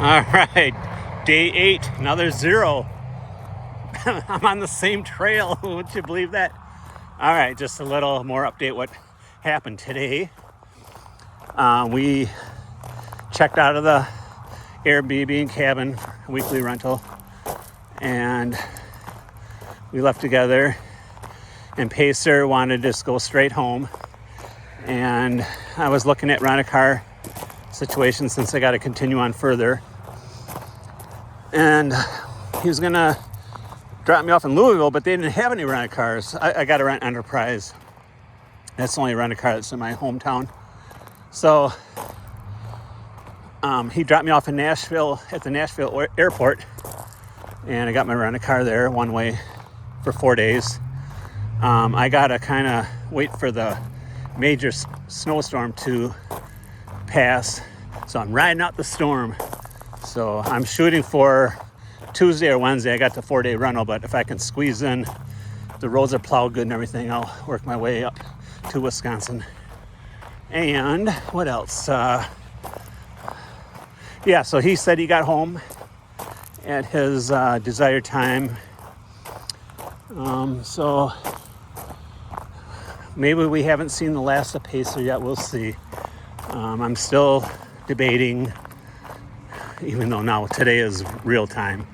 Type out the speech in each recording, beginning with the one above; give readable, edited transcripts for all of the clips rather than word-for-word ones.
All right, day 8, another 0. I'm on the same trail. Would you believe that? All right, just a little more update what happened today. We checked out of the Airbnb and cabin, weekly rental, and we left together, and Pacer wanted to just go straight home. And I was looking at rent-a-car situation since I got to continue on further. And he was going to drop me off in Louisville, but they didn't have any rent-a-cars. I got to rent Enterprise. That's the only rent-a-car that's in my hometown. So he dropped me off in Nashville at the Nashville airport, and I got my rent-a-car there one way for 4 days. I got to kind of wait for the major snowstorm to pass. So I'm riding out the storm. So I'm shooting for Tuesday or Wednesday. I got the 4-day rental, but if I can squeeze in, the roads are plowed good and everything, I'll work my way up to Wisconsin. And what else? So he said he got home at his desired time. So maybe we haven't seen the last of Pacer yet. We'll see. I'm still debating, even though now today is real time,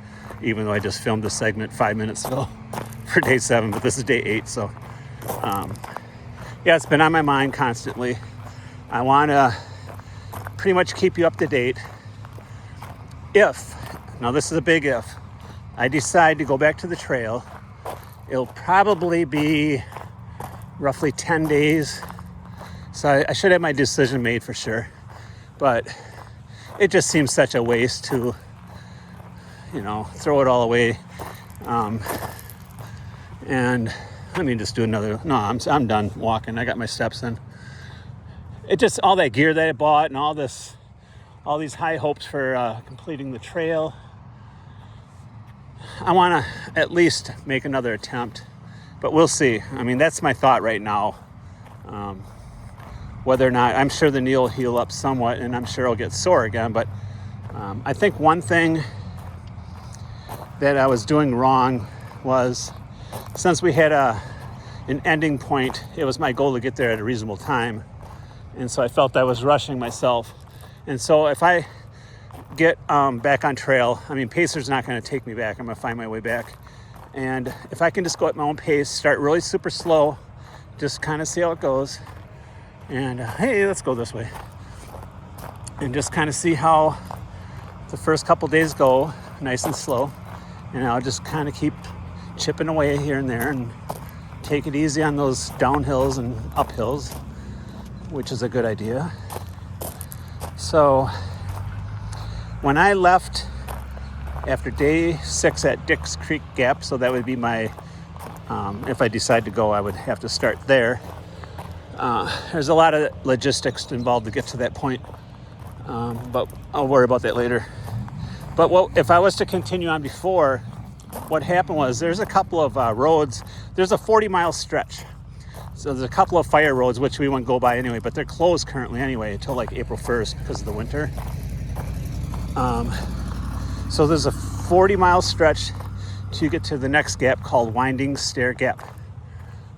even though I just filmed the segment 5 minutes ago for day 7, but this is day 8. So it's been on my mind constantly. I want to pretty much keep you up to date. Now this is a big if, I decide to go back to the trail, it'll probably be roughly 10 days. So I should have my decision made for sure. But it just seems such a waste to, throw it all away. And let me just do another. No, I'm done walking. I got my steps in. It just, all that gear that I bought and all these high hopes for completing the trail. I want to at least make another attempt, but we'll see. I mean, that's my thought right now. Whether or not, I'm sure the knee will heal up somewhat, and I'm sure I'll get sore again. But I think one thing that I was doing wrong was, since we had an ending point, it was my goal to get there at a reasonable time. And so I felt I was rushing myself. And so if I get back on trail, Pacer's not going to take me back. I'm going to find my way back. And if I can just go at my own pace, start really super slow, just kind of see how it goes. And hey, let's go this way. And just kind of see how the first couple days go, nice and slow. And I'll just kind of keep chipping away here and there and take it easy on those downhills and uphills, which is a good idea. So when I left after day 6 at Dix Creek Gap, so that would be my, if I decide to go, I would have to start there. There's a lot of logistics involved to get to that point, but I'll worry about that later. But if I was to continue on before, what happened was there's a couple of roads. There's a 40-mile stretch. So there's a couple of fire roads, which we wouldn't go by anyway, but they're closed currently anyway until like April 1st because of the winter. So there's a 40-mile stretch to get to the next gap called Winding Stair Gap.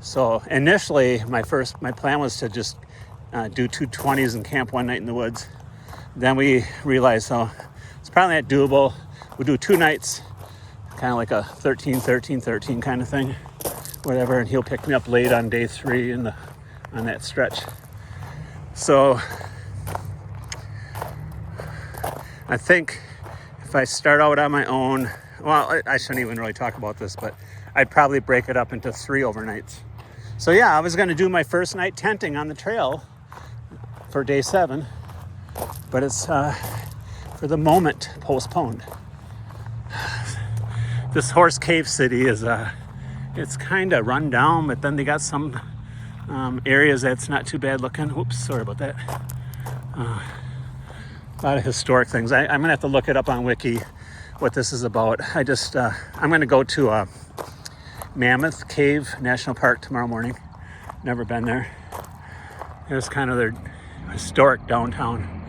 So initially, my plan was to just do 220s and camp one night in the woods. Then we realized, it's probably not doable. We'll do 2 nights, kind of like a 13-13-13 kind of thing, whatever. And he'll pick me up late on day 3 on that stretch. So I think if I start out on my own, well, I shouldn't even really talk about this, but I'd probably break it up into 3 overnights. So I was going to do my first night tenting on the trail for day 7, but it's for the moment postponed. This Horse Cave City is it's kind of run down, but then they got some areas that's not too bad looking. Whoops, sorry about that. A lot of historic things. I'm gonna have to look it up on Wiki what this is about. I'm gonna go to Mammoth Cave National Park tomorrow morning. Never been there. It's kind of their historic downtown.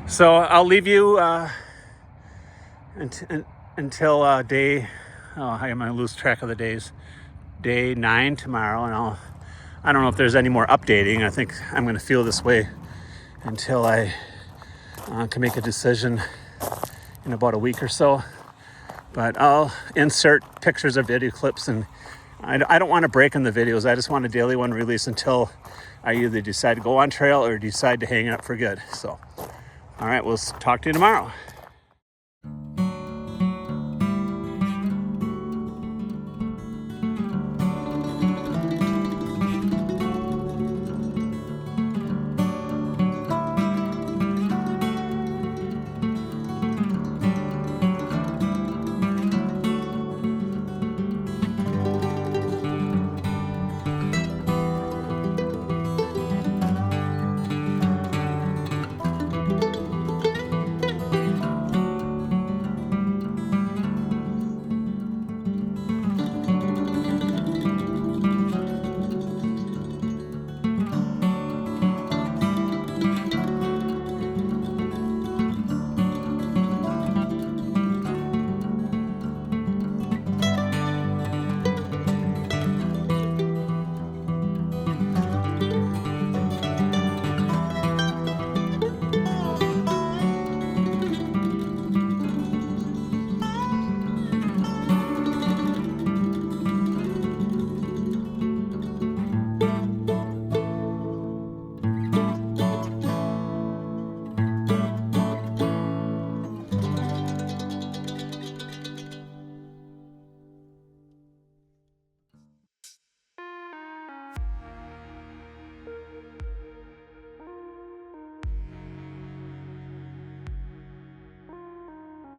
So I'll leave you until day, I'm going to lose track of the days, day 9 tomorrow, and I don't know if there's any more updating. I think I'm going to feel this way until I can make a decision in about a week or so. But I'll insert pictures or video clips, and I don't want to break in the videos. I just want a daily one release until I either decide to go on trail or decide to hang it up for good. So, all right, we'll talk to you tomorrow.